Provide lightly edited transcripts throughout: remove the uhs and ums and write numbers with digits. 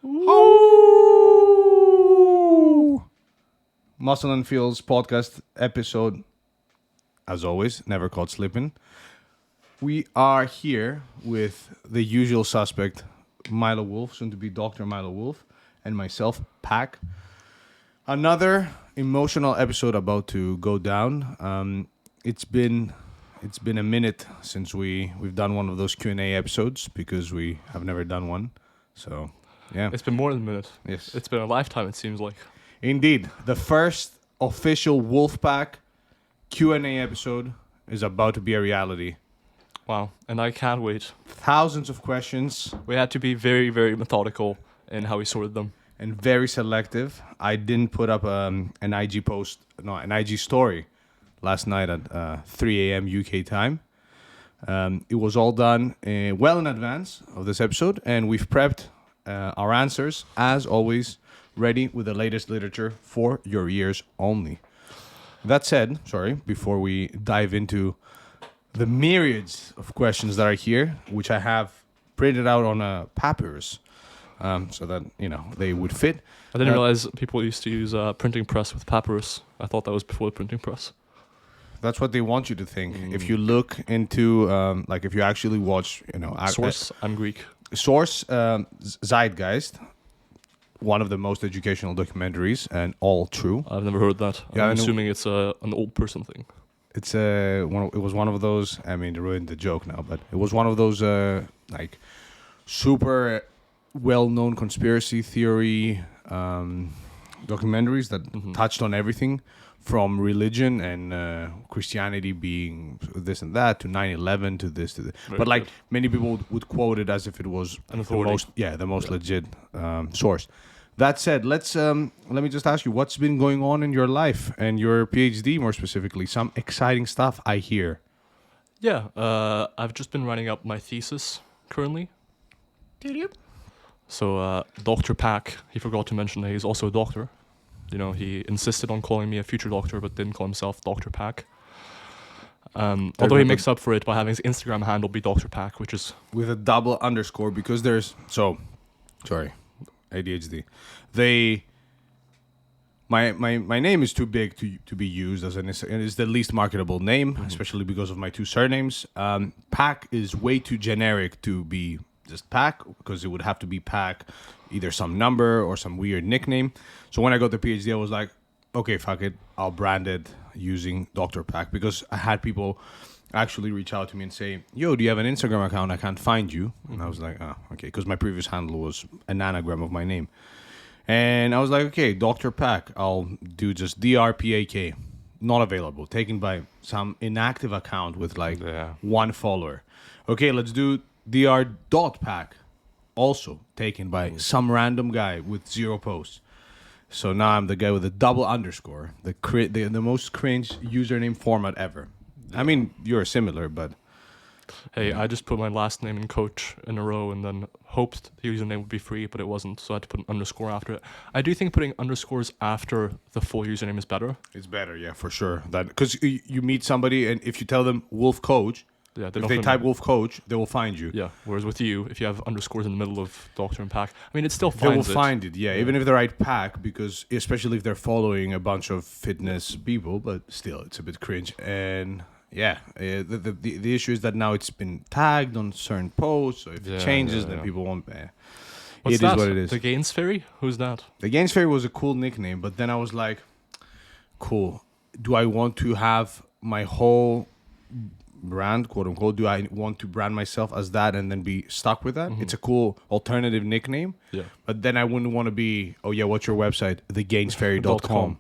Oh! Muscle and Feels podcast episode, as always, never caught slipping. We are here with the usual suspect, Milo Wolf, soon to be Dr. Milo Wolf, and myself, Pack. Another emotional episode about to go down. It's been a minute since we've done one of those Q&A episodes because we have never done one. So, yeah. It's been more than a minute. Yes. It's been a lifetime, it seems like. Indeed. The first official WOLFPAK Q&A episode is about to be a reality. Wow. And I can't wait. Thousands of questions. We had to be very, very methodical in how we sorted them. And very selective. I didn't put up an IG story last night at 3 a.m. UK time. It was all done well in advance of this episode, and we've prepped our answers, as always, ready with the latest literature for your ears only. That said, before we dive into the myriads of questions that are here, which I have printed out on a papyrus, so that, they would fit. I didn't realize people used to use a printing press with papyrus. I thought that was before the printing press. That's what they want you to think. If you look into, if you actually watch, Source, I'm Greek. Source, Zeitgeist, one of the most educational documentaries, and all true. I've never heard that. Yeah, I'm assuming it's an old person thing. It's it was one of those. I mean, it ruined the joke now, but it was one of those super well-known conspiracy theory documentaries that touched on everything. From religion and Christianity being this and that to 9/11 to this to that. But many people would quote it as if it was the most legit source. That said, let me just ask you, what's been going on in your life and your PhD more specifically? Some exciting stuff I hear. Yeah, I've just been writing up my thesis currently. So Dr. Pack, he forgot to mention that he's also a doctor. He insisted on calling me a future doctor, but didn't call himself Dr. Pack. Although he makes up for it by having his Instagram handle be Dr. Pack, which is... with a double underscore, because there's... ADHD. My name is too big to be used as and it's the least marketable name, especially because of my two surnames. Pack is way too generic to be just Pack, because it would have to be Pack, either some number or some weird nickname. So when I got the PhD, I was like, okay, fuck it, I'll brand it using Dr. Pack, because I had people actually reach out to me and say, yo, do you have an Instagram account? I can't find you. And I was like, oh, okay, because my previous handle was an anagram of my name. And I was like, okay, Dr. Pack, I'll do just DRPAK. Not available, taken by some inactive account with one follower. Okay, let's do Dr.Pack. Also taken by some random guy with 0 posts. So now I'm the guy with a double underscore, the most cringe username format ever. I mean, you're similar, but... Hey, I just put my last name and coach in a row and then hoped the username would be free, but it wasn't, so I had to put an underscore after it. I do think putting underscores after the full username is better. It's better, yeah, for sure. Because you meet somebody, and if you tell them Wolf Coach... Yeah, if they type Wolf Coach, they will find you. Yeah, whereas with you, if you have underscores in the middle of Doctor and Pack, I mean, it still finds it. They will find it, yeah, even if they write Pack, because especially if they're following a bunch of fitness people, but still, it's a bit cringe. And yeah, the issue is that now it's been tagged on certain posts, so if it changes, then people won't... What's it that? Is what it is. The Gaines Fairy? Who's that? The Gaines Fairy was a cool nickname, but then I was like, cool, do I want to have my whole... brand, quote unquote, do I want to brand myself as that and then be stuck with that? It's a cool alternative nickname, but then I wouldn't want to be, what's your website? thegainsfairy.com.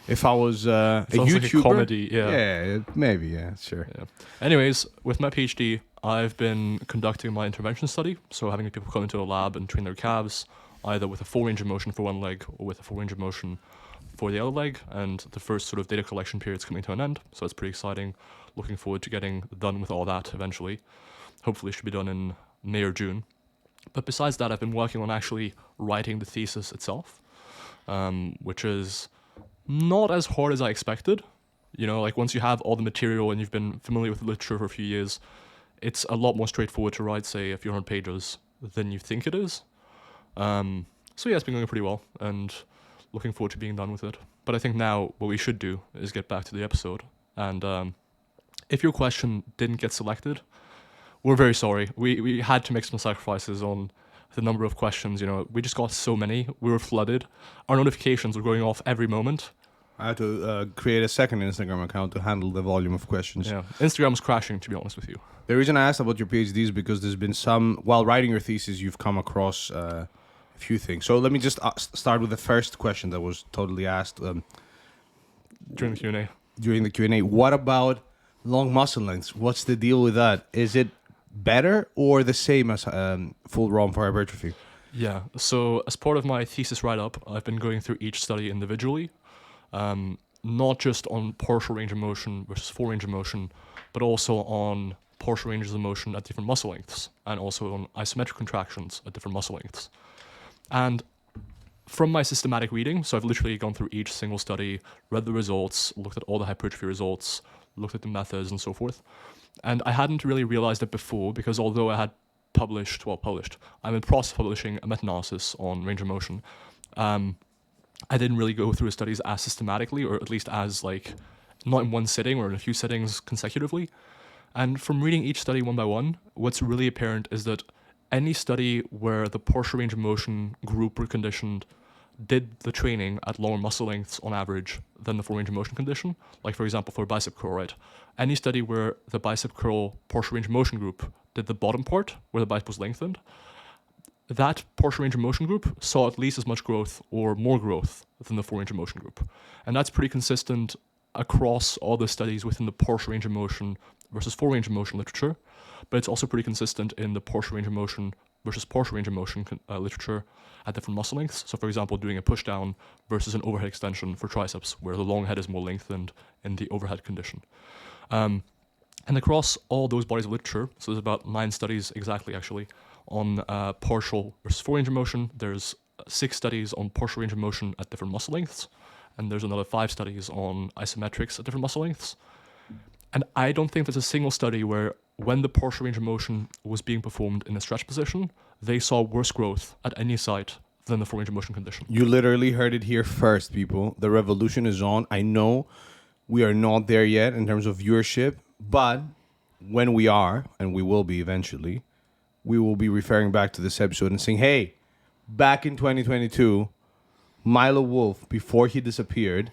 If I was a YouTuber, like a comedy, maybe, sure. Yeah. Anyways, with my PhD, I've been conducting my intervention study, so having people come into a lab and train their calves, either with a full range of motion for one leg or with a full range of motion for the other leg, and the first sort of data collection period is coming to an end, so it's pretty exciting. Looking forward to getting done with all that eventually. Hopefully it should be done in May or June. But besides that, I've been working on actually writing the thesis itself, which is not as hard as I expected. Once you have all the material and you've been familiar with the literature for a few years, it's a lot more straightforward to write, say, a few hundred pages than you think it is. So yeah, it's been going pretty well, and looking forward to being done with it. But I think now what we should do is get back to the episode. And if your question didn't get selected, we're very sorry. We had to make some sacrifices on the number of questions. We just got so many. We were flooded. Our notifications were going off every moment. I had to create a second Instagram account to handle the volume of questions. Yeah, Instagram was crashing, to be honest with you. The reason I asked about your PhD is because there's been while writing your thesis, you've come across a few things. So let me just start with the first question that was totally asked During the Q&A. During the Q&A. What about long muscle lengths? What's the deal with that? Is it better or the same as full ROM for hypertrophy? Yeah, so as part of my thesis write-up, I've been going through each study individually, not just on partial range of motion versus full range of motion, but also on partial ranges of motion at different muscle lengths, and also on isometric contractions at different muscle lengths. And from my systematic reading, so I've literally gone through each single study, read the results, looked at all the hypertrophy results, looked at the methods and so forth. And I hadn't really realized it before, because although I had published, I'm in the process of publishing a meta-analysis on range of motion. I didn't really go through the studies as systematically, or at least as not in one sitting or in a few sittings consecutively. And from reading each study one by one, what's really apparent is that any study where the partial range of motion group or conditioned did the training at lower muscle lengths on average than the full range of motion condition, like for example for bicep curl, right? Any study where the bicep curl partial range of motion group did the bottom part, where the bicep was lengthened, that partial range of motion group saw at least as much growth or more growth than the full range of motion group. And that's pretty consistent across all the studies within the partial range of motion versus full range of motion literature, but it's also pretty consistent in the partial range of motion versus partial range of motion literature at different muscle lengths. So for example, doing a push down versus an overhead extension for triceps, where the long head is more lengthened in the overhead condition. And across all those bodies of literature, so there's about 9 studies exactly actually, on partial versus full range of motion. There's 6 studies on partial range of motion at different muscle lengths, and there's another 5 studies on isometrics at different muscle lengths. And I don't think there's a single study where when the partial range of motion was being performed in a stretch position, they saw worse growth at any site than the full range of motion condition. You literally heard it here first, people. The revolution is on. I know we are not there yet in terms of viewership, but when we are, and we will be eventually, we will be referring back to this episode and saying, hey, back in 2022, Milo Wolf, before he disappeared,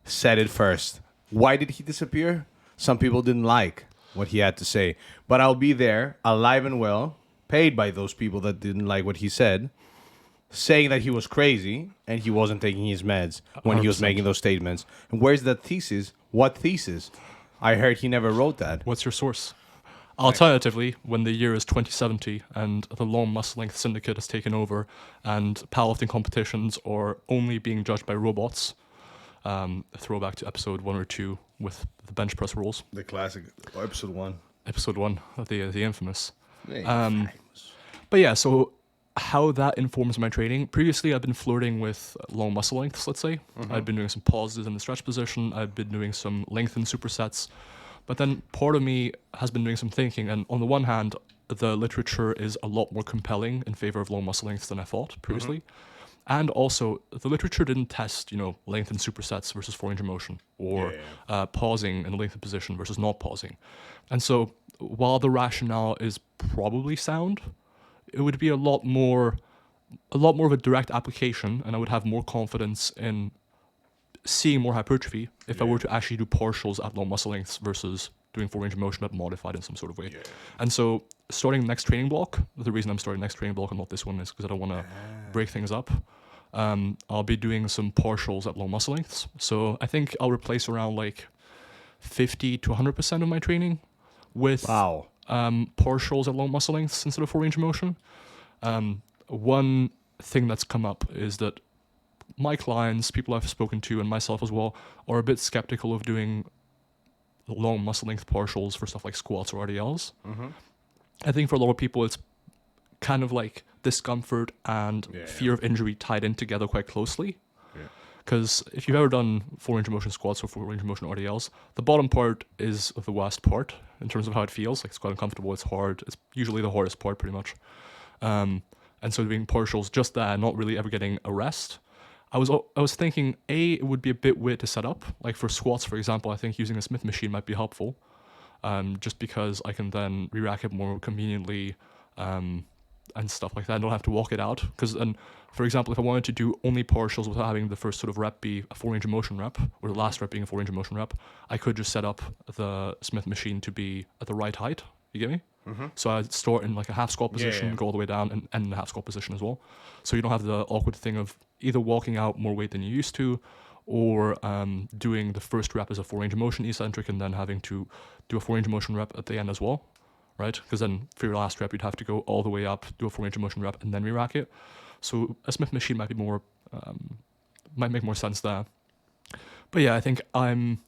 said it first. Why did he disappear? Some people didn't like what he had to say. But I'll be there, alive and well, paid by those people that didn't like what he said, saying that he was crazy and he wasn't taking his meds when 100%. He was making those statements. And where's that thesis? What thesis? I heard he never wrote that. What's your source? Alternatively, when the year is 2070 and the long muscle length syndicate has taken over and powerlifting competitions are only being judged by robots, throwback to episode 1 or 2 with the bench press rules. The classic, episode 1. Episode 1, the infamous. But yeah, so how that informs my training. Previously, I've been flirting with long muscle lengths, let's say. I've been doing some pauses in the stretch position. I've been doing some lengthened supersets. But then part of me has been doing some thinking. And on the one hand, the literature is a lot more compelling in favor of long muscle lengths than I thought previously. And also, the literature didn't test, lengthened supersets versus full range of motion, or pausing in a lengthened position versus not pausing. And so, while the rationale is probably sound, it would be a lot more of a direct application, and I would have more confidence in seeing more hypertrophy if I were to actually do partials at long muscle lengths versus doing full range of motion but modified in some sort of way. And so, starting the next training block, the reason I'm starting next training block and not this one is because I don't want to break things up. I'll be doing some partials at low muscle lengths. So I think I'll replace around 50 to 100% of my training with partials at low muscle lengths instead of full range of motion. One thing that's come up is that my clients, people I've spoken to, and myself as well, are a bit skeptical of doing long muscle length partials for stuff like squats or RDLs. I think for a lot of people, it's kind of like discomfort and fear of injury tied in together quite closely. Because if you've ever done full range of motion squats or full range of motion RDLs, the bottom part is the worst part in terms of how it feels. It's quite uncomfortable, it's hard. It's usually the hardest part, pretty much. And and so doing partials just there, not really ever getting a rest. I was thinking, it would be a bit weird to set up. Like for squats, for example, I think using a Smith machine might be helpful, just because I can then re-rack it more conveniently, and stuff like that. I don't have to walk it out. Because, for example, if I wanted to do only partials without having the first sort of rep be a 4-range of motion rep, or the last rep being a 4-range of motion rep, I could just set up the Smith machine to be at the right height. You get me? Mm-hmm. So I'd start in like a half squat position, go all the way down, and end in the half squat position as well. So you don't have the awkward thing of either walking out more weight than you used to, or doing the first rep as a 4-range of motion eccentric and then having to do a 4-range of motion rep at the end as well, right? Because then for your last rep, you'd have to go all the way up, do a 4-range of motion rep, and then re-rack it. So a Smith machine might be more, might make more sense there. But yeah, I think another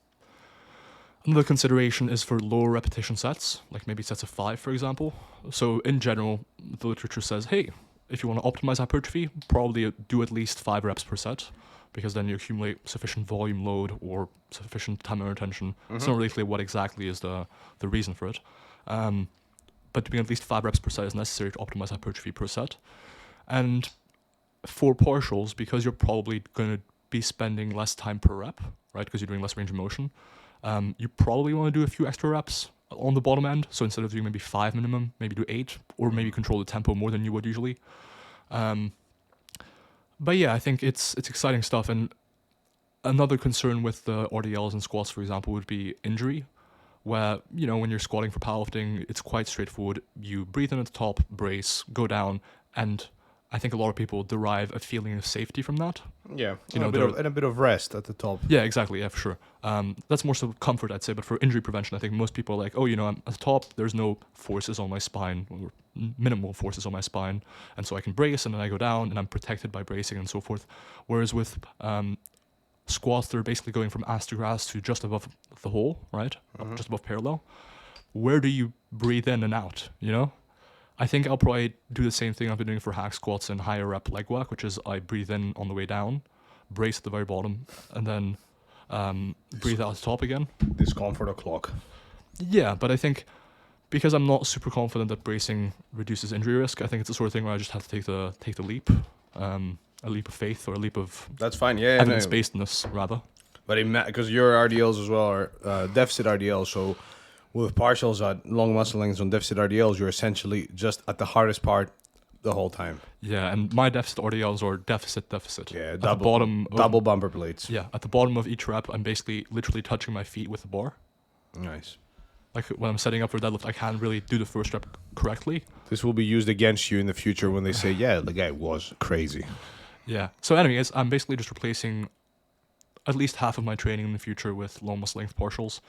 consideration is for lower repetition sets, like maybe sets of 5, for example. So in general, the literature says, hey, if you want to optimize hypertrophy, probably do at least 5 reps per set, because then you accumulate sufficient volume load or sufficient time under tension. It's not really clear what exactly is the reason for it. But doing at least 5 reps per set is necessary to optimize hypertrophy per set. And for partials, because you're probably going to be spending less time per rep, right, because you're doing less range of motion, you probably want to do a few extra reps on the bottom end. So instead of doing maybe 5 minimum, maybe do 8, or maybe control the tempo more than you would usually. But yeah, I think it's exciting stuff. And another concern with the RDLs and squats, for example, would be injury, where, you know, when you're squatting for powerlifting, it's quite straightforward. You breathe in at the top, brace, go down, and I think a lot of people derive a feeling of safety from that. Yeah, You know, and a bit of rest at the top. Yeah, exactly. Yeah, for sure. That's more so comfort, I'd say. But for injury prevention, I think most people are like, oh, you know, I'm at the top. There's no forces on my spine, or minimal forces on my spine, and so I can brace, and then I go down, and I'm protected by bracing and so forth. Whereas with squats, they're basically going from ass to grass to just above the hole, right? Just above parallel. Where do you breathe in and out? You know. I think I'll probably do the same thing I've been doing for hack squats and higher rep leg work, which is I breathe in on the way down, brace at the very bottom, and then breathe out at the top again. Discomfort o'clock. Yeah, but I think because I'm not super confident that bracing reduces injury risk, I think it's the sort of thing where I just have to take the leap, a leap of faith or a leap of That's fine. Yeah, evidence-basedness, rather. But because your RDLs as well are deficit RDLs, so with partials at long muscle lengths on deficit RDLs, you're essentially just at the hardest part the whole time. Yeah, and my deficit RDLs are deficit. Yeah, at the bottom double bumper plates. Yeah, at the bottom of each rep, I'm basically literally touching my feet with the bar. Nice. Like when I'm setting up for deadlift, I can't really do the first rep correctly. This will be used against you in the future when they say, yeah, the guy was crazy. Yeah. So anyways, I'm basically just replacing at least half of my training in the future with long muscle length partials.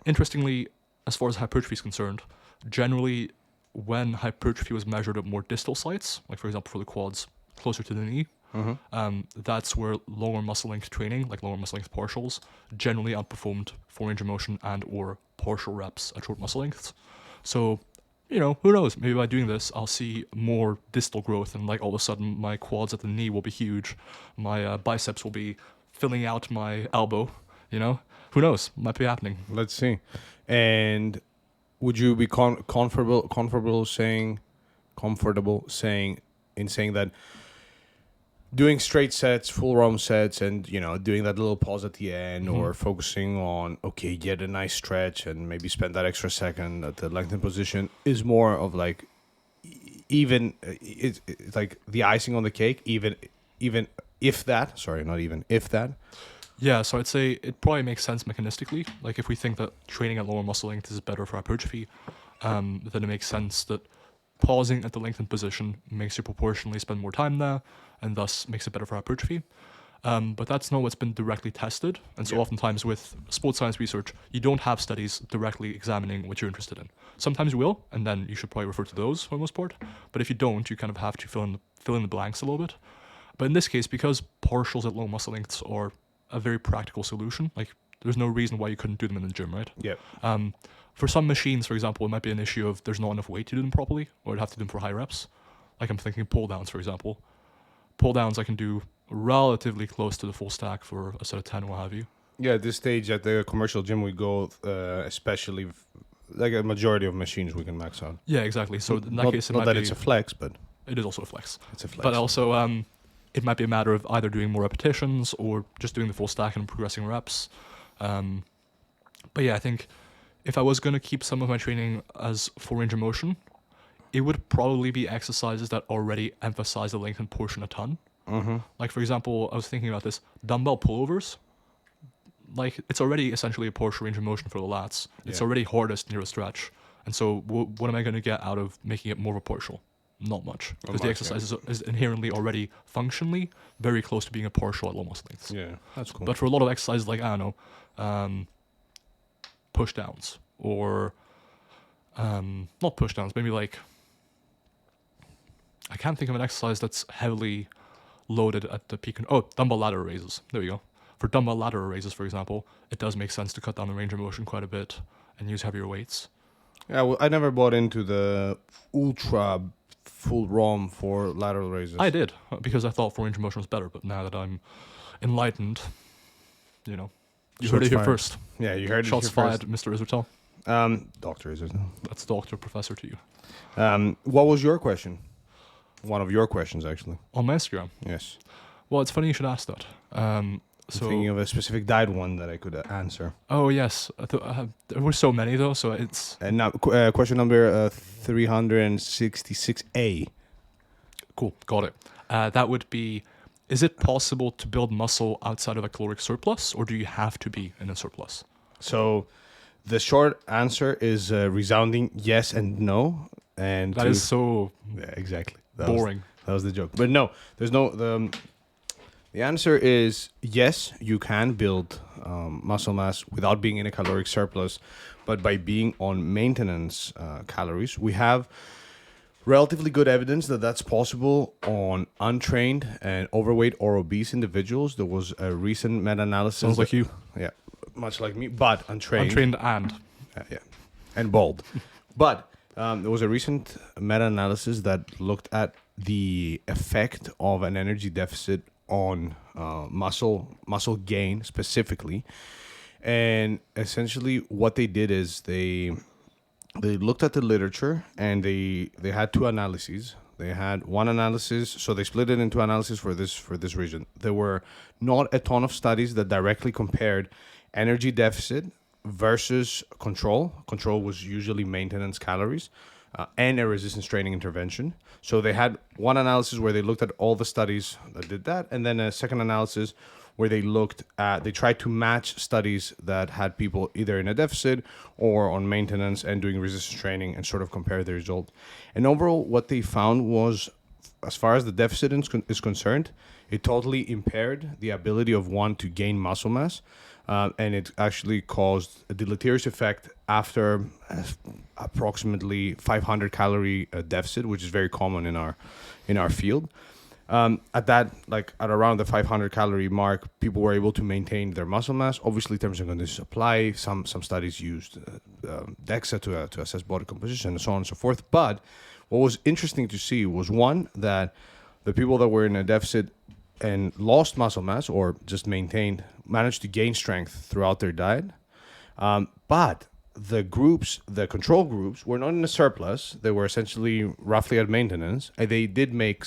Interestingly, as far as hypertrophy is concerned, generally when hypertrophy was measured at more distal sites, like for example for the quads closer to the knee, that's where lower muscle length training, like lower muscle length partials, generally outperformed 4-range of motion and or partial reps at short muscle lengths. So, you know, who knows? Maybe by doing this, I'll see more distal growth, and like all of a sudden my quads at the knee will be huge, my biceps will be filling out my elbow, you know? Who knows? Might be happening. Let's see. And would you be comfortable saying that doing straight sets, full ROM sets, and, you know, doing that little pause at the end, or focusing on, okay, get a nice stretch and maybe spend that extra second at the lengthened position is more of like, even it's like the icing on the cake, even if that, Yeah, so I'd say it probably makes sense mechanistically. Like if we think that training at lower muscle length is better for hypertrophy, then it makes sense that pausing at the lengthened position makes you proportionally spend more time there, and thus makes it better for hypertrophy. But that's not what's been directly tested. And so oftentimes with sports science research, you don't have studies directly examining what you're interested in. Sometimes you will, and then you should probably refer to those for the most part. But if you don't, you kind of have to fill in the blanks a little bit. But in this case, because partials at low muscle lengths are a very practical solution, like there's no reason why you couldn't do them in the gym, right? Yeah. For some machines, for example, it might be an issue of there's not enough weight to do them properly, or I'd have to do them for high reps. Like I'm thinking pull downs, for example. Pull downs I can do relatively close to the full stack for a set of 10 or what have you. Yeah, at this stage at the commercial gym we go, like a majority of machines we can max out. Yeah, exactly. So in that case, it not might that be, it's a flex, but It is also a flex. It's a flex. But also, it might be a matter of either doing more repetitions or just doing the full stack and progressing reps. But yeah, I think if I was going to keep some of my training as full range of motion, it would probably be exercises that already emphasize the lengthened portion a ton. Mm-hmm. Like, for example, I was thinking about this, dumbbell pullovers. Like, it's already essentially a partial range of motion for the lats. It's Yeah. already hardest near a stretch. And so what am I going to get out of making it more of a partial? Not much. Because the much, exercise is inherently already functionally very close to being a partial at low muscle lengths. Yeah, that's cool. But for a lot of exercises like, I don't know, push downs or not push downs, maybe like, I can't think of an exercise that's heavily loaded at the peak. Dumbbell ladder raises. There we go. For dumbbell ladder raises, for example, it does make sense to cut down the range of motion quite a bit and use heavier weights. Yeah, well, I never bought into the ultra full ROM for lateral raises. I did, because I thought full range of motion was better, but now that I'm enlightened, you heard it here fired. first. Yeah, you heard Shots it here fired, Mr. Isertel. first. Doctor is it? That's Dr. Professor to you. What was your question? One of your questions, actually. On my Instagram. Yes. Well, it's funny you should ask that. I'm thinking of a specific diet one that I could answer. Oh, yes. There were so many, though, so it's... And now, question number 366A. Cool, got it. That would be, is it possible to build muscle outside of a caloric surplus, or do you have to be in a surplus? So, the short answer is resounding yes and no. And That is so yeah, exactly. boring. That was the joke. But no, there's no... The answer is yes, you can build muscle mass without being in a caloric surplus, but by being on maintenance calories. We have relatively good evidence that that's possible on untrained and overweight or obese individuals. There was a recent meta-analysis. Sounds like you. Yeah, much like me, but untrained. Untrained and. Yeah, and bald. But there was a recent meta-analysis that looked at the effect of an energy deficit on muscle gain specifically, and essentially what they did is they looked at the literature and they had two analyses. They had one analysis, so they split it into analysis for this reason. There were not a ton of studies that directly compared energy deficit versus control. Control was usually maintenance calories and a resistance training intervention. So they had one analysis where they looked at all the studies that did that, and then a second analysis where they tried to match studies that had people either in a deficit or on maintenance and doing resistance training and sort of compare the result. And overall, what they found was, as far as the deficit is concerned, it totally impaired the ability of one to gain muscle mass. And it actually caused a deleterious effect after approximately 500 calorie deficit, which is very common in our field. At around the 500 calorie mark, people were able to maintain their muscle mass. Obviously, terms and conditions apply. Some studies used DEXA to assess body composition and so on and so forth. But what was interesting to see was, one, that the people that were in a deficit and lost muscle mass or just managed to gain strength throughout their diet. But the control groups were not in a surplus. They were essentially roughly at maintenance, and they did make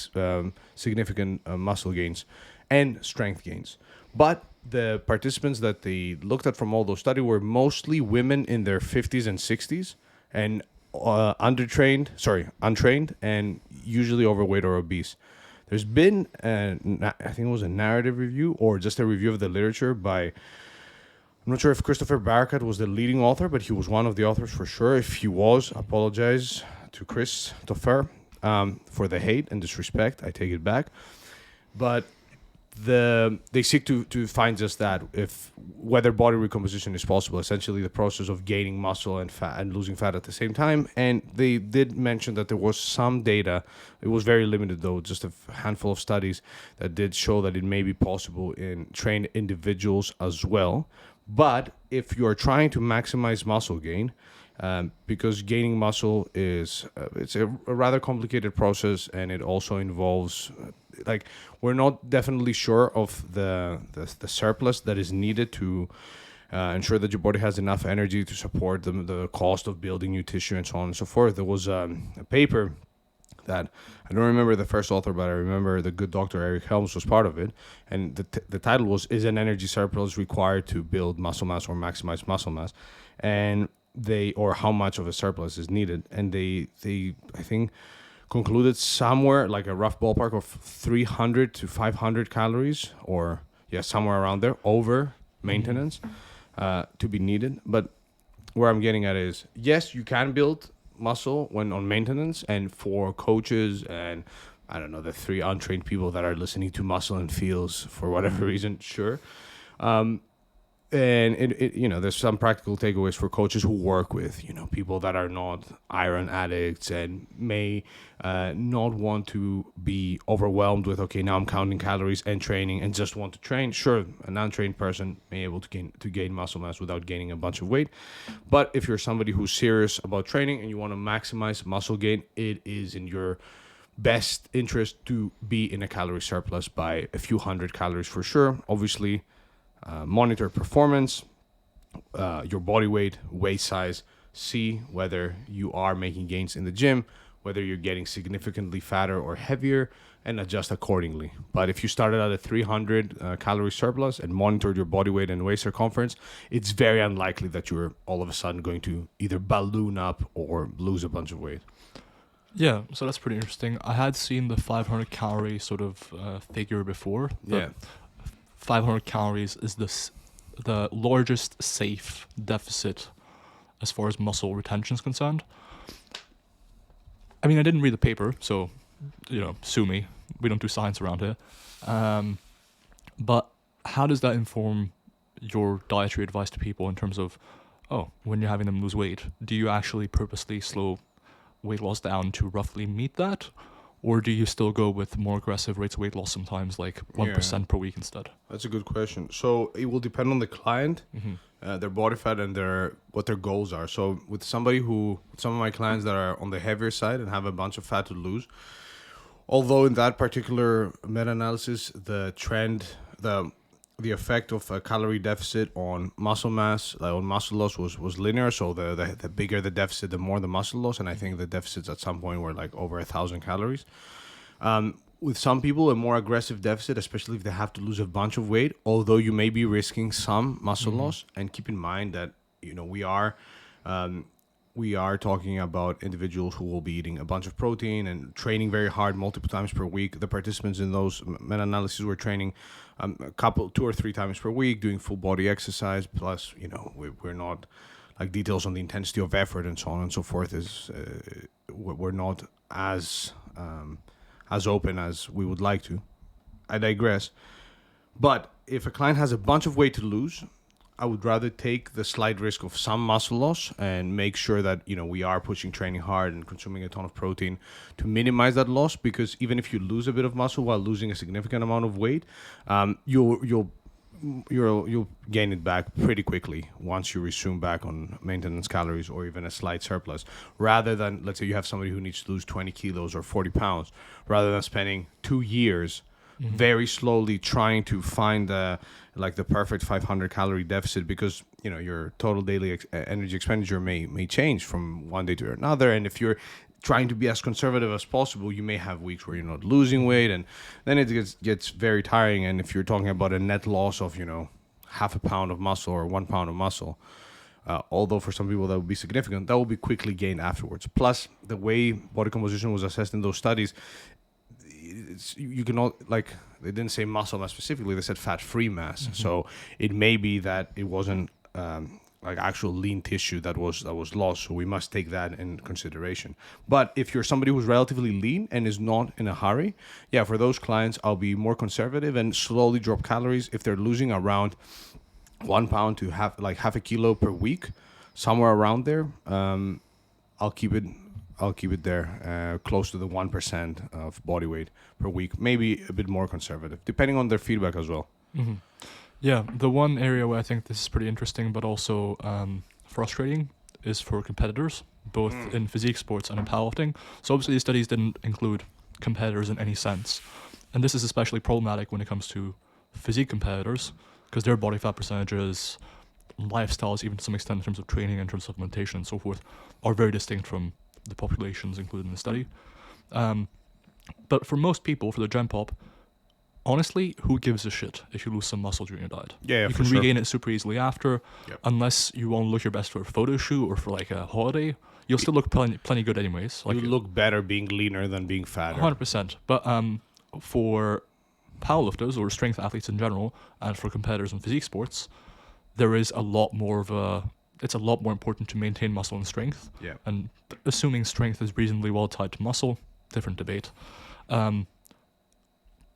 significant muscle gains and strength gains. But the participants that they looked at from all those studies were mostly women in their 50s and 60s and untrained, and usually overweight or obese. There's been, I think it was a narrative review or just a review of the literature by, I'm not sure if Christopher Barakat was the leading author, but he was one of the authors for sure. If he was, apologize to Christopher for the hate and disrespect. I take it back. But they seek to find just that, whether body recomposition is possible, essentially the process of gaining muscle and fat and losing fat at the same time. And they did mention that there was some data. It was very limited, though, just a handful of studies that did show that it may be possible in trained individuals as well. But if you are trying to maximize muscle gain, because gaining muscle it's a rather complicated process, and it also involves we're not definitely sure of the surplus that is needed to ensure that your body has enough energy to support the cost of building new tissue and so on and so forth. There was a paper that I don't remember the first author, but I remember the good Dr. Eric Helms was part of it. And the title was, "Is an energy surplus required to build muscle mass or maximize muscle mass?" And or how much of a surplus is needed. And they I think, concluded somewhere like a rough ballpark of 300 to 500 calories, or somewhere around there, over maintenance to be needed. But where I'm getting at is, yes, you can build muscle when on maintenance, and for coaches and I don't know, the 3 untrained people that are listening to Muscle and Feels for whatever reason, sure. And it there's some practical takeaways for coaches who work with people that are not iron addicts and may not want to be overwhelmed with, okay, now I'm counting calories and training and just want to train. Sure, an untrained person may be able to gain muscle mass without gaining a bunch of weight. But if you're somebody who's serious about training and you want to maximize muscle gain, it is in your best interest to be in a calorie surplus by a few hundred calories for sure. Obviously, monitor performance, your body weight, waist size, see whether you are making gains in the gym, whether you're getting significantly fatter or heavier, and adjust accordingly. But if you started at a 300 calorie surplus and monitored your body weight and waist circumference, it's very unlikely that you're all of a sudden going to either balloon up or lose a bunch of weight. Yeah, so that's pretty interesting. I had seen the 500 calorie sort of figure before. Yeah. 500 calories is the largest safe deficit as far as muscle retention is concerned. I mean, I didn't read the paper, so, sue me. We don't do science around here. But how does that inform your dietary advice to people in terms of, when you're having them lose weight, do you actually purposely slow weight loss down to roughly meet that? Or do you still go with more aggressive rates of weight loss sometimes, like 1% per week instead? That's a good question. So it will depend on the client, their body fat, and what their goals are. So with some of my clients that are on the heavier side and have a bunch of fat to lose, although in that particular meta-analysis, the trend, the effect of a calorie deficit on muscle mass, on muscle loss was linear. So the bigger the deficit, the more the muscle loss. And I think the deficits at some point were like over 1,000 calories. With some people, a more aggressive deficit, especially if they have to lose a bunch of weight, although you may be risking some muscle loss. And keep in mind that, we are talking about individuals who will be eating a bunch of protein and training very hard multiple times per week. The participants in those meta-analyses were training 2 or 3 times per week, doing full body exercise. Plus, we're not like details on the intensity of effort and so on and so forth we're not as open as we would like to. I digress. But if a client has a bunch of weight to lose, I would rather take the slight risk of some muscle loss and make sure that we are pushing training hard and consuming a ton of protein to minimize that loss. Because even if you lose a bit of muscle while losing a significant amount of weight, you'll gain it back pretty quickly once you resume back on maintenance calories or even a slight surplus. Rather than, let's say you have somebody who needs to lose 20 kilos or 40 pounds, rather than spending 2 years very slowly trying to find the perfect 500 calorie deficit, because your total daily energy expenditure may change from one day to another. And if you're trying to be as conservative as possible, you may have weeks where you're not losing weight, and then it gets very tiring. And if you're talking about a net loss of half a pound of muscle or 1 pound of muscle, although for some people that would be significant, that will be quickly gained afterwards. Plus, the way body composition was assessed in those studies, you cannot, they didn't say muscle mass specifically, they said fat-free mass. So it may be that it wasn't actual lean tissue that was lost. So we must take that in consideration. But if you're somebody who's relatively lean and is not in a hurry, for those clients, I'll be more conservative and slowly drop calories. If they're losing around 1 pound to half a kilo per week, somewhere around there, I'll keep it there, close to the 1% of body weight per week, maybe a bit more conservative, depending on their feedback as well. Mm-hmm. Yeah, the one area where I think this is pretty interesting, but also frustrating, is for competitors, both in physique sports and in powerlifting. So obviously these studies didn't include competitors in any sense. And this is especially problematic when it comes to physique competitors, because their body fat percentages, lifestyles, even to some extent in terms of training, in terms of supplementation and so forth, are very distinct from the populations included in the study. But for most people, for the gen pop, honestly, who gives a shit if you lose some muscle during your diet? Yeah, you for can sure. regain it super easily after, Yep. unless you want to look your best for a photo shoot or for like a holiday. You'll still look plenty good anyways. Like You look better being leaner than being fatter. 100%. But for powerlifters or strength athletes in general, and for competitors in physique sports, there is a lot more of a. It's a lot more important to maintain muscle and strength. Yeah. And assuming strength is reasonably well tied to muscle, different debate.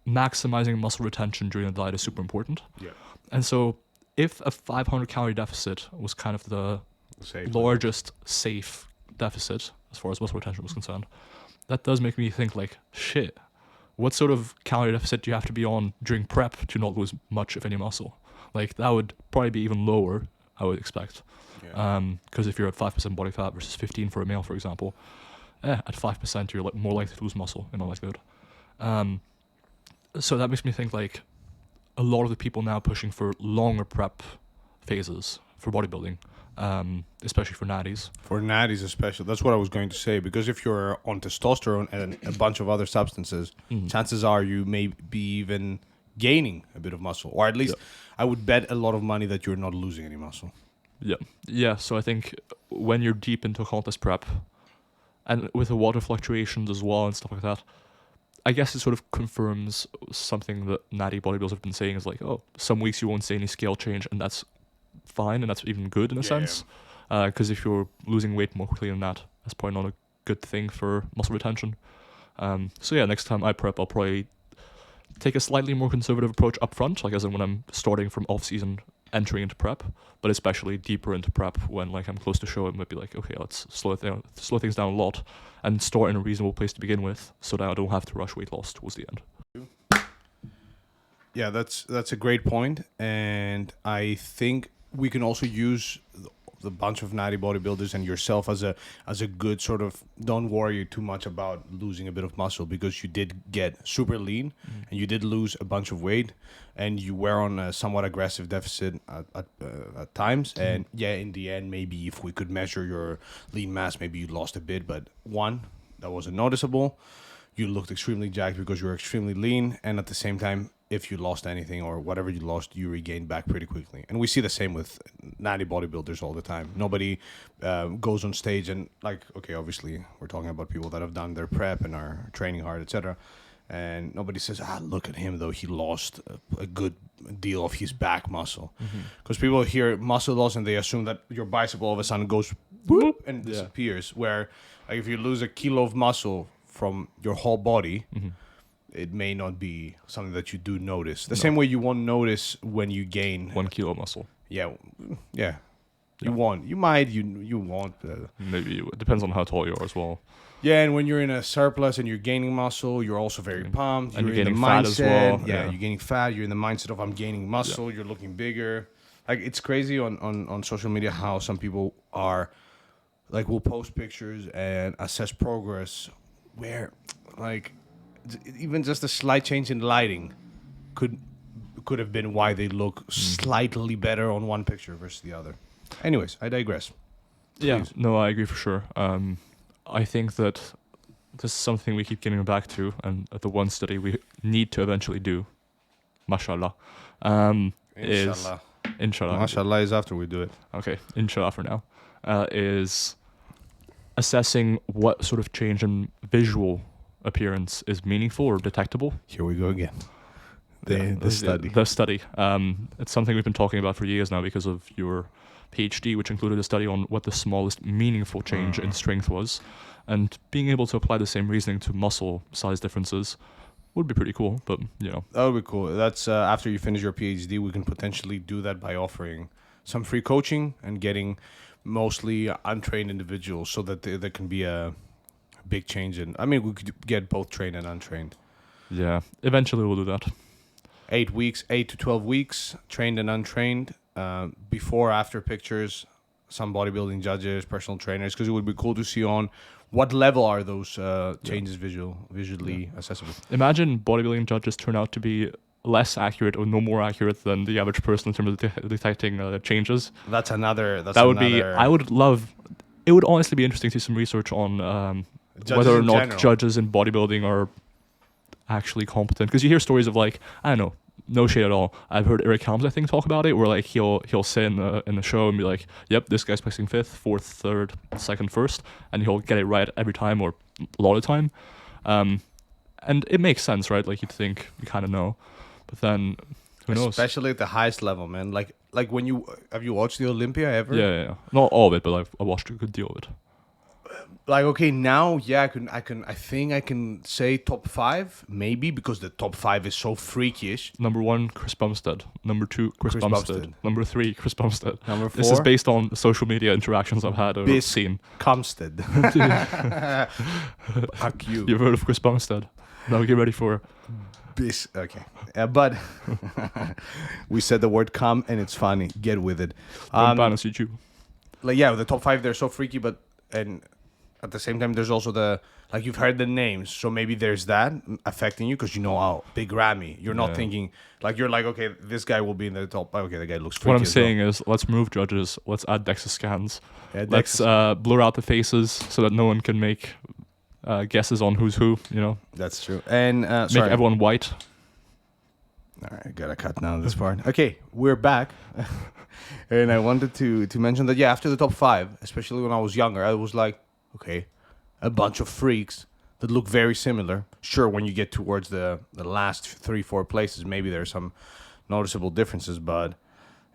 Maximizing muscle retention during the diet is super important. Yeah. And so, if a 500 calorie deficit was kind of the largest safe deficit as far as muscle retention was concerned, that does make me think like, shit, what sort of calorie deficit do you have to be on during prep to not lose much, if any, muscle? Like, that would probably be even lower, I would expect. Because if you're at 5% body fat versus 15 for a male, for example, at 5% you're more likely to lose muscle in all likelihood. So that makes me think like a lot of the people now pushing for longer prep phases for bodybuilding, especially for natties. For natties especially, that's what I was going to say, because if you're on testosterone and a bunch of other substances, chances are you may be even gaining a bit of muscle, or at least I would bet a lot of money that you're not losing any muscle. Yeah, so I think when you're deep into contest prep, and with the water fluctuations as well and stuff like that, I guess it sort of confirms something that natty bodybuilders have been saying is like, oh, some weeks you won't see any scale change, and that's fine, and that's even good in a sense. Because if you're losing weight more quickly than that, that's probably not a good thing for muscle retention. So yeah, next time I prep, I'll probably take a slightly more conservative approach up front, like as in when I'm starting from off-season entering into prep, but especially deeper into prep when like I'm close to show, it might be like, okay, let's slow things down a lot and start in a reasonable place to begin with, so that I don't have to rush weight loss towards the end. Yeah, that's a great point, and I think we can also use the bunch of natty bodybuilders and yourself as a good sort of, don't worry too much about losing a bit of muscle, because you did get super lean and you did lose a bunch of weight, and you were on a somewhat aggressive deficit at times. And yeah, in the end, maybe if we could measure your lean mass, maybe you lost a bit, but one, that wasn't noticeable. You looked extremely jacked because you were extremely lean, and at the same time, if you lost anything or whatever you lost, you regained back pretty quickly. And we see the same with natty bodybuilders all the time. Nobody goes on stage and, like, okay, obviously we're talking about people that have done their prep and are training hard, etc. And nobody says, look at him though, he lost a good deal of his back muscle. Because people hear muscle loss and they assume that your bicep all of a sudden goes whoop and disappears. Where like, if you lose a kilo of muscle from your whole body, it may not be something that you do notice. The same way you won't notice when you gain 1 kilo muscle. Yeah. You won't. You might. You won't. Maybe it depends on how tall you are as well. Yeah, and when you're in a surplus and you're gaining muscle, you're also very pumped. And you're in gaining the fat mindset. as well. Yeah, you're gaining fat. You're in the mindset of, I'm gaining muscle. You're looking bigger. Like, it's crazy on social media how some people are, like, will post pictures and assess progress where, like, even just a slight change in lighting could have been why they look slightly better on one picture versus the other. Anyways, I digress. Please. Yeah, no, I agree for sure. I think that this is something we keep getting back to, and the one study we need to eventually do, mashallah, is inshallah. Mashallah is after we do it. Okay, inshallah for now, is assessing what sort of change in visual appearance is meaningful or detectable. Here we go again. The study. The study. It's something we've been talking about for years now because of your PhD, which included a study on what the smallest meaningful change in strength was. And being able to apply the same reasoning to muscle size differences would be pretty cool, but, you know. That would be cool. That's after you finish your PhD, we can potentially do that by offering some free coaching and getting mostly untrained individuals so that there can be a big change in. I mean, we could get both trained and untrained. Yeah, eventually we'll do that. 8 to 12 weeks, trained and untrained. Before, after pictures, some bodybuilding judges, personal trainers, because it would be cool to see on what level are those changes visually accessible. Imagine bodybuilding judges turn out to be less accurate or no more accurate than the average person in terms of detecting changes. That would be. I would love. It would honestly be interesting to see some research on whether or in not general. judges in bodybuilding are actually competent. Because you hear stories of like, I don't know, no shade at all. I've heard Eric Helms, I think, talk about it, where like he'll sit in the show and be like, "Yep, this guy's placing 5th, 4th, 3rd, 2nd, 1st," and he'll get it right every time or a lot of the time. And it makes sense, right? Like you'd think you kind of know, but then who knows? Especially at the highest level, man. Like when have you watched the Olympia ever? Yeah. Not all of it, but I watched a good deal of it. Like, okay, now, yeah, I think I can say top 5, maybe, because the top 5 is so freakish. Number 1, Chris Bumstead. Number 2, Chris Bumstead. Number 3, Chris Bumstead. Number 4, This is based on the social media interactions I've had or seen. Comstead. Fuck you. You've heard of Chris Bumstead. Now get ready for Okay. But we said the word "cum" and it's funny. Get with it. Don't ban us, YouTube. Like, yeah, the top 5, they're so freaky, and at the same time, there's also like, you've heard the names, so maybe there's that affecting you because you know, oh, Big Ramy. You're not thinking, like, you're like, okay, this guy will be in the top. Okay, the guy looks freaky. What I'm saying is, let's remove judges. Let's add DEXA scans. Yeah, let's blur out the faces so that no one can make guesses on who's who. You know, that's true. And make everyone white. All right, gotta cut down this part. Okay, we're back. And I wanted to mention that, yeah, after the top 5, especially when I was younger, I was like, okay, a bunch of freaks that look very similar. Sure, when you get towards the last 3-4 places, maybe there's some noticeable differences, but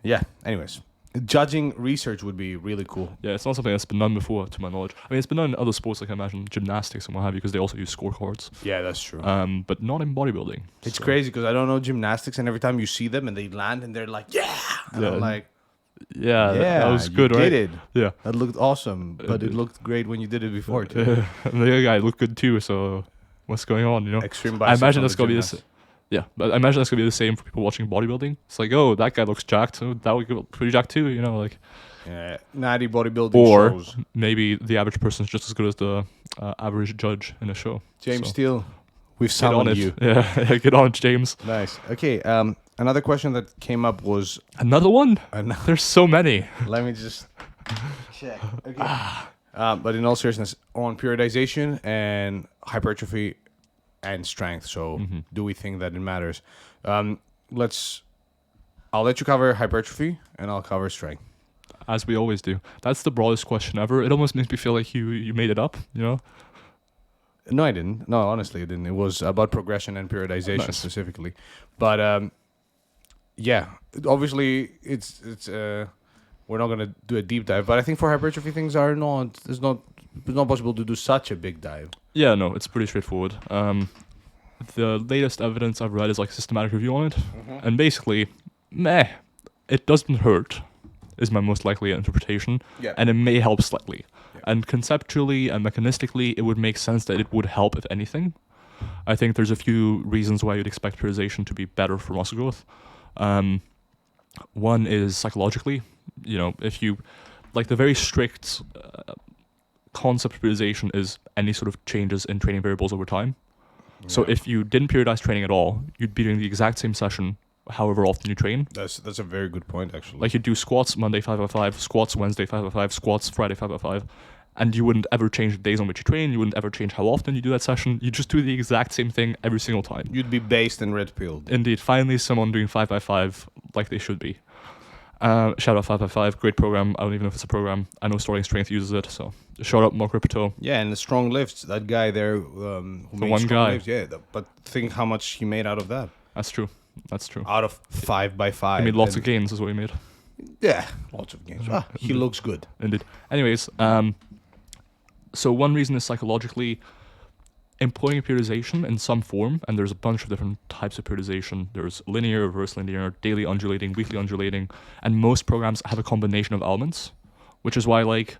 yeah, anyways. Judging research would be really cool. Yeah, it's not something that's been done before, to my knowledge. I mean, it's been done in other sports, like I imagine gymnastics and what have you, because they also use scorecards. Yeah, that's true. But not in bodybuilding. It's crazy because I don't know gymnastics, and every time you see them and they land and they're like, yeah! And I'm like, yeah, that was good, you right? did it. Yeah. That looked awesome, but it looked great when you did it before, too. And the other guy looked good too, so what's going on, you know? Extreme I biceps imagine on that's the gonna be gymnast. yeah, but I imagine that's gonna be the same for people watching bodybuilding. It's like, oh, that guy looks jacked, so that would look pretty jacked too, you know, like. Yeah, natty bodybuilding Or shows. maybe the average person's just as good as the average judge in a show. James So, Steele, we've get on summoned it. you. Yeah, get on it, James. Nice. Okay, another question that came up was... Another one? There's so many. Let me just check. Okay. But in all seriousness, on periodization and hypertrophy and strength, so do we think that it matters? I'll let you cover hypertrophy and I'll cover strength. As we always do. That's the broadest question ever. It almost makes me feel like you made it up, you know? No, I didn't. No, honestly, I didn't. It was about progression and periodization specifically. But yeah, obviously it's we're not gonna do a deep dive. But I think for hypertrophy things are not. It's not possible to do such a big dive. Yeah, no, it's pretty straightforward. The latest evidence I've read is like systematic review on it, and basically, it doesn't hurt. Is my most likely interpretation, and it may help slightly. Yeah. And conceptually and mechanistically, it would make sense that it would help, if anything. I think there's a few reasons why you'd expect periodization to be better for muscle growth. One is psychologically. You know, if you, like the very strict concept of periodization is any sort of changes in training variables over time. Yeah. So if you didn't periodize training at all, you'd be doing the exact same session however often you train. That's a very good point, actually. Like you do squats Monday 5x5, squats Wednesday 5x5, squats Friday 5x5, and you wouldn't ever change the days on which you train. You wouldn't ever change how often you do that session. You just do the exact same thing every single time. You'd be based and red pilled. Indeed. Finally, someone doing 5x5 like they should be. Shout out 5x5, great program. I don't even know if it's a program. I know Starting Strength uses it, so shout out Mark Ripito. Yeah, and the strong lifts. That guy there, who the made one strong guy. Lifts, yeah, but think how much he made out of that. That's true. That's true. Out of 5x5. I mean, lots of gains is what he made. Yeah, lots of gains. He looks good. Indeed. Anyways, so one reason is psychologically employing a periodization in some form, and there's a bunch of different types of periodization. There's linear, reverse linear, daily undulating, weekly undulating, and most programs have a combination of elements, which is why, like,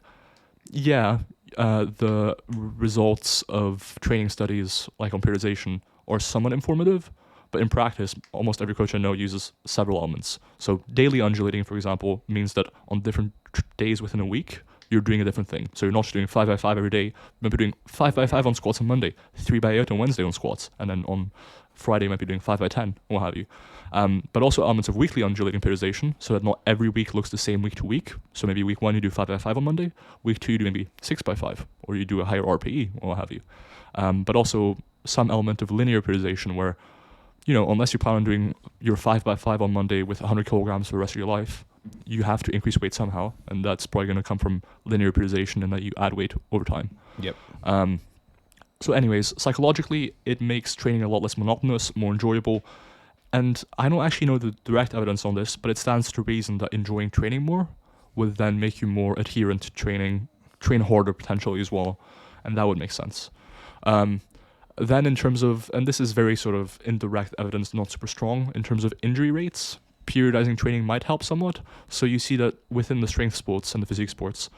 the results of training studies, like on periodization, are somewhat informative, but in practice, almost every coach I know uses several elements. So daily undulating, for example, means that on different days within a week, you're doing a different thing. So you're not just doing 5x5 every day, maybe doing 5x5 on squats on Monday, 3x8 on Wednesday on squats, and then on Friday you might be doing 5 by 10, or what have you. But also elements of weekly undulating periodization, so that not every week looks the same week to week. So maybe week 1 you do 5 by 5 on Monday, week 2 you do maybe 6 by 5, or you do a higher RPE, or what have you. But also some element of linear periodization where, unless you plan on doing your 5 by 5 on Monday with 100 kilograms for the rest of your life, you have to increase weight somehow, and that's probably going to come from linear periodization and that you add weight over time. Yep. So anyways, psychologically, it makes training a lot less monotonous, more enjoyable, and I don't actually know the direct evidence on this, but it stands to reason that enjoying training more would then make you more adherent to train harder potentially as well, and that would make sense. Then in terms of, and this is very sort of indirect evidence, not super strong, in terms of injury rates, periodizing training might help somewhat. So you see that within the strength sports and the physique sports,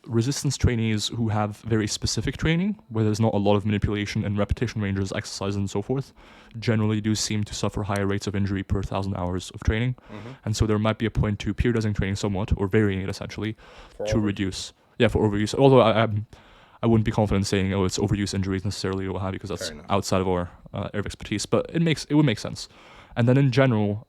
resistance trainees who have very specific training, where there's not a lot of manipulation and repetition ranges, exercises and so forth, generally do seem to suffer higher rates of injury per 1,000 hours of training. Mm-hmm. And so there might be a point to periodizing training somewhat, or varying it essentially, reduce. Yeah, for overuse. Although I wouldn't be confident saying, it's overuse injuries necessarily or what have you, because that's outside of our area of expertise, but it would make sense. And then in general,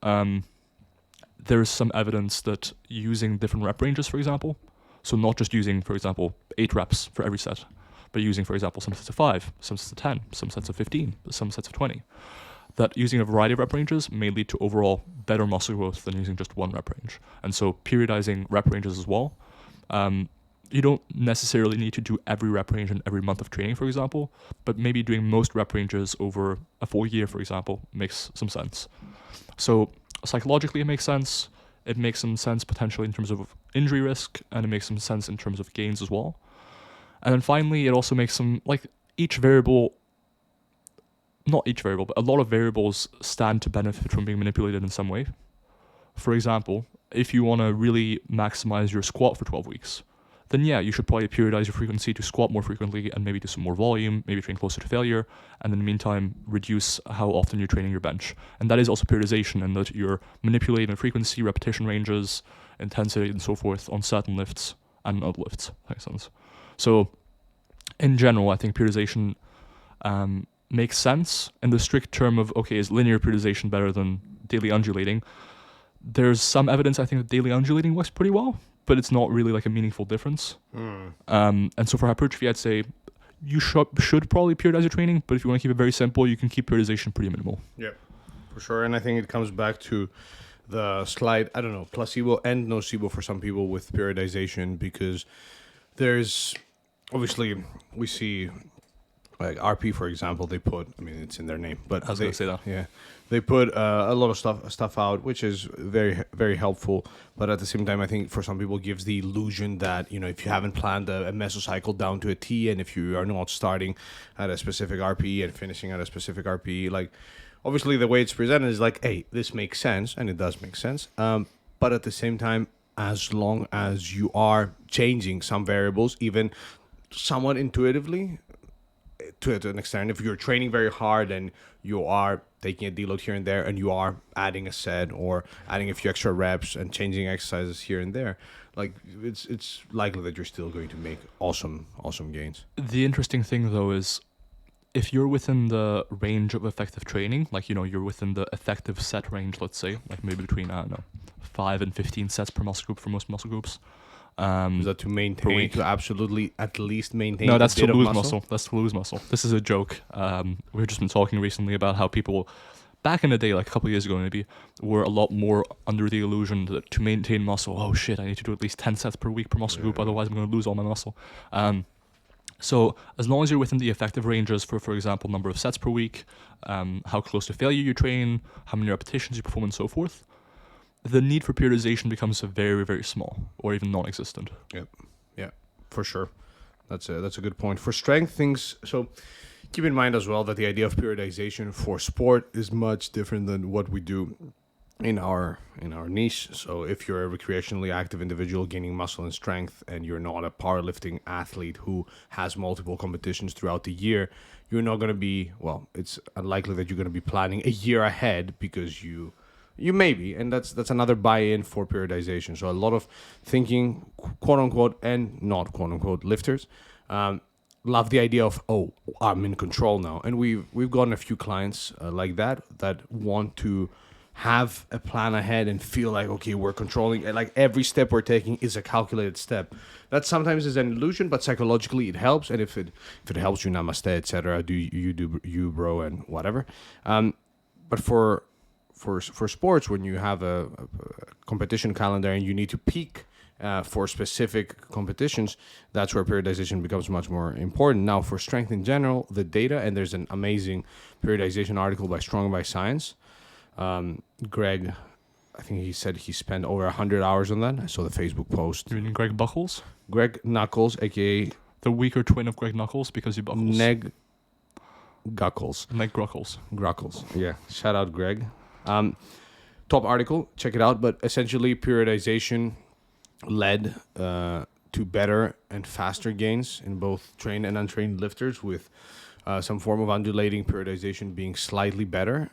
there's some evidence that using different rep ranges, for example, so not just using, for example, 8 reps for every set, but using, for example, some sets of 5, some sets of 10, some sets of 15, some sets of 20, that using a variety of rep ranges may lead to overall better muscle growth than using just one rep range. And so periodizing rep ranges as well. You don't necessarily need to do every rep range in every month of training, for example, but maybe doing most rep ranges over a full year, for example, makes some sense. So psychologically it makes sense. It makes some sense potentially in terms of injury risk, and it makes some sense in terms of gains as well. And then finally, it also makes some, not each variable, but a lot of variables stand to benefit from being manipulated in some way. For example, if you want to really maximize your squat for 12 weeks, then yeah, you should probably periodize your frequency to squat more frequently and maybe do some more volume, maybe train closer to failure, and in the meantime, reduce how often you're training your bench. And that is also periodization, in that you're manipulating the frequency, repetition ranges, intensity, and so forth on certain lifts and other lifts. Makes sense. So, in general, I think periodization makes sense in the strict term of, okay, is linear periodization better than daily undulating? There's some evidence, I think, that daily undulating works pretty well, but it's not really a meaningful difference. And so for hypertrophy, I'd say you should probably periodize your training, but if you want to keep it very simple, you can keep periodization pretty minimal. Yeah, for sure. And I think it comes back to the slide, placebo and nocebo for some people with periodization, because there's, obviously, we see, RP, for example, they put, it's in their name, but I was going to say that. Yeah. They put a lot of stuff out, which is very, very helpful. But at the same time, I think for some people, it gives the illusion that, if you haven't planned a mesocycle down to a T, and if you are not starting at a specific RPE and finishing at a specific RPE, obviously the way it's presented is hey, this makes sense, and it does make sense. But at the same time, as long as you are changing some variables, even somewhat intuitively, to an extent, if you're training very hard and you are taking a deload here and there, and you are adding a set or adding a few extra reps and changing exercises here and there, it's likely that you're still going to make awesome gains. The interesting thing though is, if you're within the range of effective training, you're within the effective set range, let's say, maybe between 5 and 15 sets per muscle group for most muscle groups. Is that to maintain, to absolutely at least maintain? No, that's to lose muscle. That's to lose muscle. This is a joke. We've just been talking recently about how people, back in the day, a couple of years ago maybe, were a lot more under the illusion that to maintain muscle, oh shit, I need to do at least 10 sets per week per muscle group, otherwise I'm going to lose all my muscle. So as long as you're within the effective ranges for example, number of sets per week, how close to failure you train, how many repetitions you perform, and so forth, the need for periodization becomes very, very small, or even non-existent. Yep. Yeah, for sure. That's a good point. For strength things, so keep in mind as well that the idea of periodization for sport is much different than what we do in our niche. So if you're a recreationally active individual gaining muscle and strength, and you're not a powerlifting athlete who has multiple competitions throughout the year, you're not going to be, it's unlikely that you're going to be planning a year ahead, because you may be, and that's another buy-in for periodization. So a lot of thinking, quote unquote, and not quote unquote lifters, love the idea of, oh, I'm in control now. And we've gotten a few clients like that want to have a plan ahead and feel like, okay, we're controlling, and like every step we're taking is a calculated step. That sometimes is an illusion, but psychologically it helps. And if it helps you, namaste, etc. Do you bro, and whatever. But for sports, when you have a competition calendar and you need to peak for specific competitions, that's where periodization becomes much more important. Now, for strength in general, the data, and there's an amazing periodization article by Strong by Science. Greg, I think he said he spent over 100 hours on that. I saw the Facebook post. You mean Greg Buckles? Greg Knuckles, aka The weaker twin of Greg Knuckles because he buckles. Neg Guckles. Neg Gruckles. Gruckles. Yeah. Shout out, Greg. Top article. Check it out. But essentially, periodization led to better and faster gains in both trained and untrained lifters, with some form of undulating periodization being slightly better.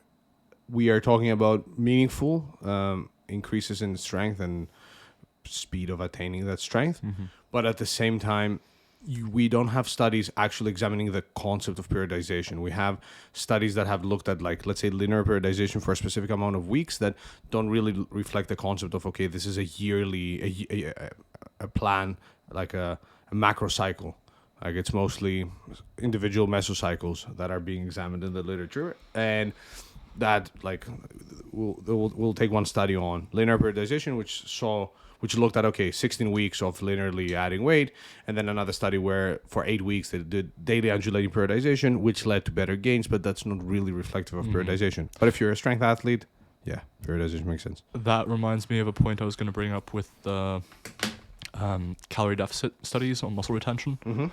We are talking about meaningful increases in strength and speed of attaining that strength. But at the same time, we don't have studies actually examining the concept of periodization. We have studies that have looked at, like, let's say, linear periodization for a specific amount of weeks that don't really reflect the concept of, okay, this is a yearly a plan, like a macro cycle. Like, it's mostly individual mesocycles that are being examined in the literature. And that, like, we'll take one study on linear periodization, which looked at, okay, 16 weeks of linearly adding weight, and then another study where for 8 weeks they did daily undulating periodization, which led to better gains, but that's not really reflective of periodization. But if you're a strength athlete, yeah, periodization makes sense. That reminds me of a point I was going to bring up with the calorie deficit studies on muscle retention.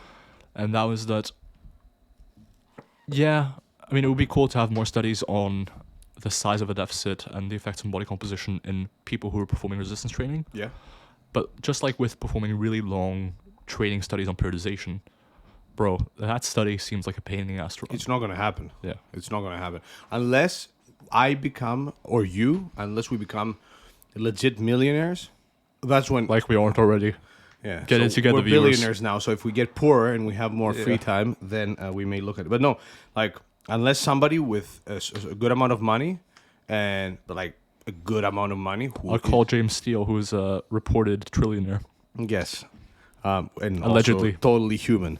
And that was that, yeah, I mean, it would be cool to have more studies on the size of a deficit and the effects on body composition in people who are performing resistance training. Yeah. But just like with performing really long training studies on periodization, bro, that study seems like a pain in the ass to run. It's not going to happen. Yeah. It's not going to happen. Unless I become, or you, unless we become legit millionaires, that's when... Like we aren't already. Yeah. Get it together, we're viewers. billionaires now, so if we get poorer and we have more free time, then we may look at it. But no, like, unless somebody with a good amount of money, but like a good amount of money... I'll call James Steele, who's a reported trillionaire. Yes. And allegedly. Also totally human.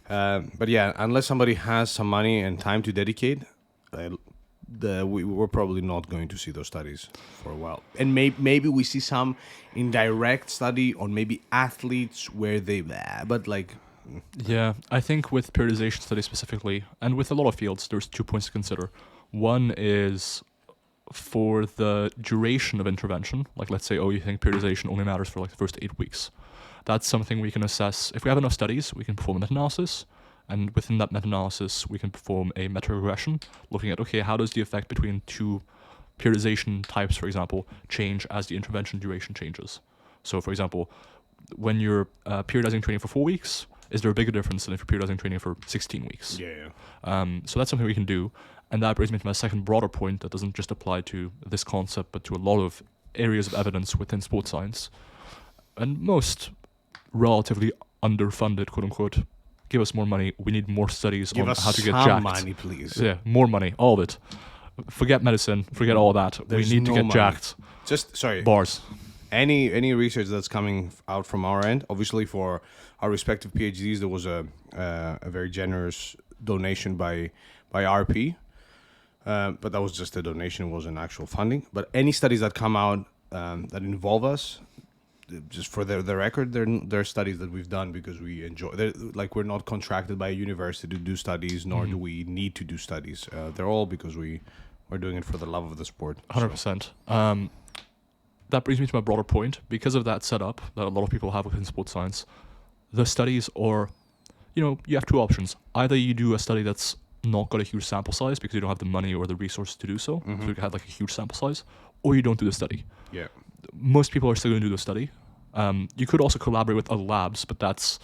But yeah, unless somebody has some money and time to dedicate, we're probably not going to see those studies for a while. And maybe we see some indirect study on maybe athletes where they... But like... Yeah, I think with periodization studies specifically, and with a lot of fields, there's 2 points to consider. One is for the duration of intervention. Like, let's say, you think periodization only matters for like the first 8 weeks. That's something we can assess. If we have enough studies, we can perform a meta-analysis. And within that meta-analysis, we can perform a meta-regression, looking at, okay, how does the effect between two periodization types, for example, change as the intervention duration changes? So, for example, when you're periodizing training for 4 weeks, is there a bigger difference than if you're periodizing training for 16 weeks? Yeah. So that's something we can do. And that brings me to my second broader point that doesn't just apply to this concept, but to a lot of areas of evidence within sports science. And most relatively underfunded, quote unquote, give us more money. We need more studies on how to get jacked. Give us some money, please. Yeah, more money, all of it. Forget medicine, forget all that. There's we need to get money. jacked. Just, sorry. Bars. Any research that's coming out from our end, obviously for our respective PhDs, there was a very generous donation by RP, but that was just a donation, wasn't actual funding. But any studies that come out that involve us, just for the record, they're studies that we've done because we enjoy. Like, we're not contracted by a university to do studies, nor do we need to do studies. They're all because we're doing it for the love of the sport. 100%. That brings me to my broader point. Because of that setup that a lot of people have within sports science, the studies are, you have two options. Either you do a study that's not got a huge sample size because you don't have the money or the resources to do so, so you had like a huge sample size, or you don't do the study. Yeah. Most people are still going to do the study. You could also collaborate with other labs, but that's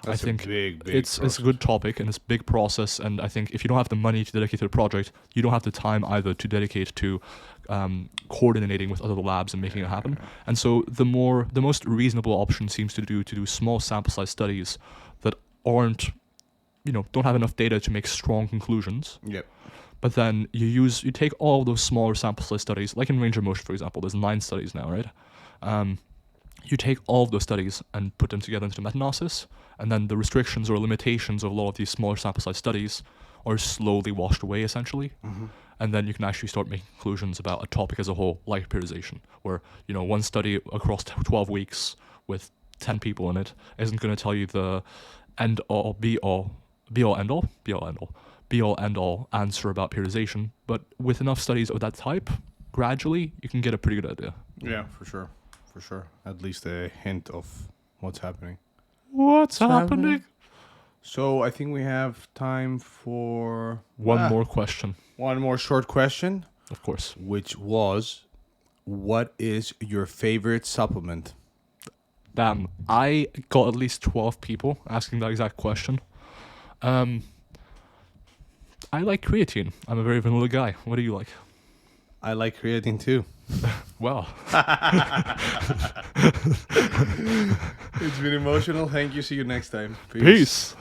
I think it's a good topic and it's a big process. And I think if you don't have the money to dedicate to the project, you don't have the time either to dedicate to coordinating with other labs and making it happen. And so the most reasonable option seems to do small sample size studies that aren't don't have enough data to make strong conclusions. Yep. But then you take all of those smaller sample size studies, like in range of motion, for example. There's 9 studies now, right? You take all of those studies and put them together into the meta-analysis, and then the restrictions or limitations of a lot of these smaller sample size studies are slowly washed away, essentially. And then you can actually start making conclusions about a topic as a whole, like periodization, where one study across 12 weeks with 10 people in it isn't going to tell you the end all, be all end all answer about periodization. But with enough studies of that type, gradually you can get a pretty good idea. Yeah, for sure. At least a hint of what's happening. What's happening? So I think we have time for One more question. One more short question, Of course. which was, what is your favorite supplement? Damn, I got at least 12 people asking that exact question. I like creatine. I'm a very vanilla guy. What do you like? I like creatine too. Well, It's been emotional. Thank you. See you next time. peace.